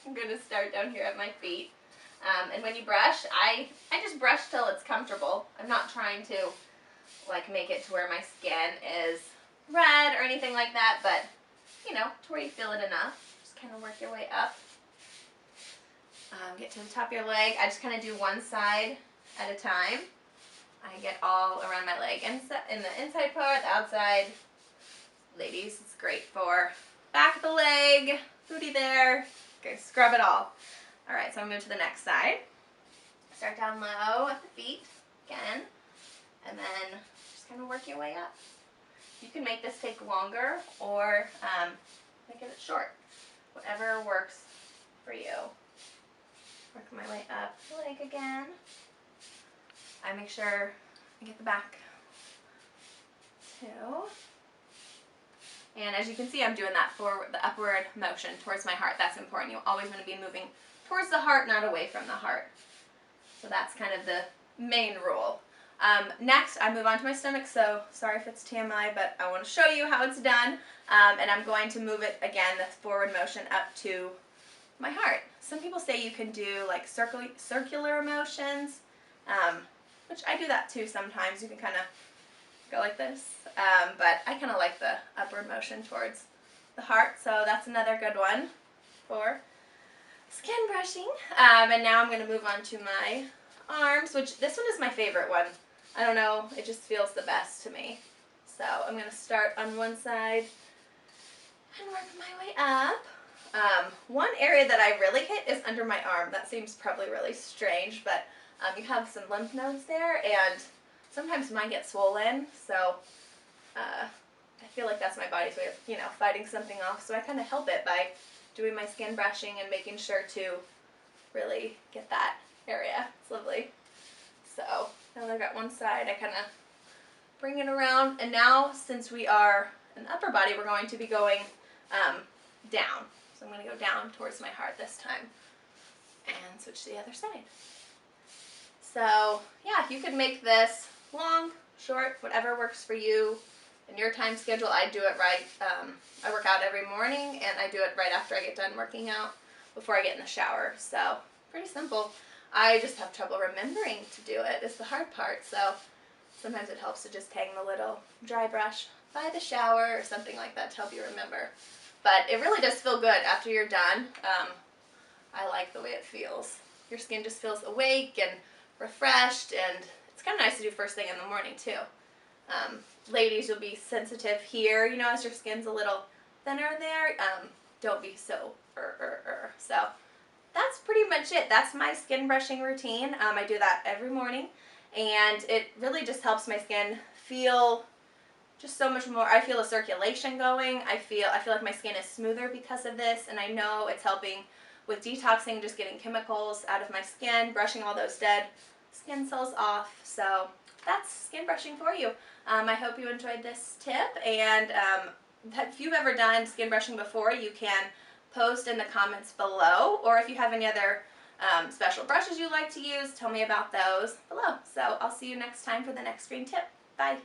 I'm going to start down here at my feet. And when you brush, I just brush till it's comfortable. I'm not trying to like make it to where my skin is red or anything like that, but you know, to where you feel it enough. Just kind of work your way up. Get to the top of your leg. I just kind of do one side at a time. I get all around my leg. In the inside part, the outside. Ladies, it's great for back of the leg, booty there. Okay, scrub it all. Alright, so I'm going to move to the next side. Start down low at the feet again, and then just kind of work your way up. You can make this take longer or make it short, whatever works for you. Work my way up the leg again. I make sure I get the back too. And as you can see, I'm doing that forward, the upward motion towards my heart. That's important. You always want to be moving towards the heart, not away from the heart. So that's kind of the main rule. Next, I move on to my stomach. So sorry if it's TMI, but I want to show you how it's done. And I'm going to move it again, the forward motion up to my heart. Some people say you can do like circular motions, which I do that too sometimes. You can kind of go like this, but I kind of like the upward motion towards the heart, so that's another good one for skin brushing. And now I'm going to move on to my arms, which this one is my favorite one. I don't know, it just feels the best to me. So I'm going to start on one side and work my way up. One area that I really hit is under my arm. That seems probably really strange, but you have some lymph nodes there, and sometimes mine get swollen, so I feel like that's my body's way of, you know, fighting something off. So I kind of help it by doing my skin brushing and making sure to really get that area. It's lovely. So now that I've got one side, I kind of bring it around. And now, since we are an upper body, we're going to be going down. So I'm going to go down towards my heart this time and switch to the other side. So yeah, you could make this long, short, whatever works for you in your time schedule. I do it right. I work out every morning, and I do it right after I get done working out, before I get in the shower. So pretty simple. I just have trouble remembering to do it. It's the hard part. So sometimes it helps to just hang the little dry brush by the shower or something like that to help you remember. But it really does feel good after you're done. I like the way it feels. Your skin just feels awake and refreshed, and it's kind of nice to do first thing in the morning too. Ladies, you'll be sensitive here, you know, as your skin's a little thinner there. Don't be so So that's pretty much it. That's my skin brushing routine. I do that every morning, and it really just helps my skin feel just so much more. I feel the circulation going. I feel like my skin is smoother because of this, and I know it's helping with detoxing, just getting chemicals out of my skin, brushing all those dead skin cells off. So that's skin brushing for you. I hope you enjoyed this tip, and if you've ever done skin brushing before, you can post in the comments below, or if you have any other special brushes you like to use, tell me about those below. So I'll see you next time for the next green tip.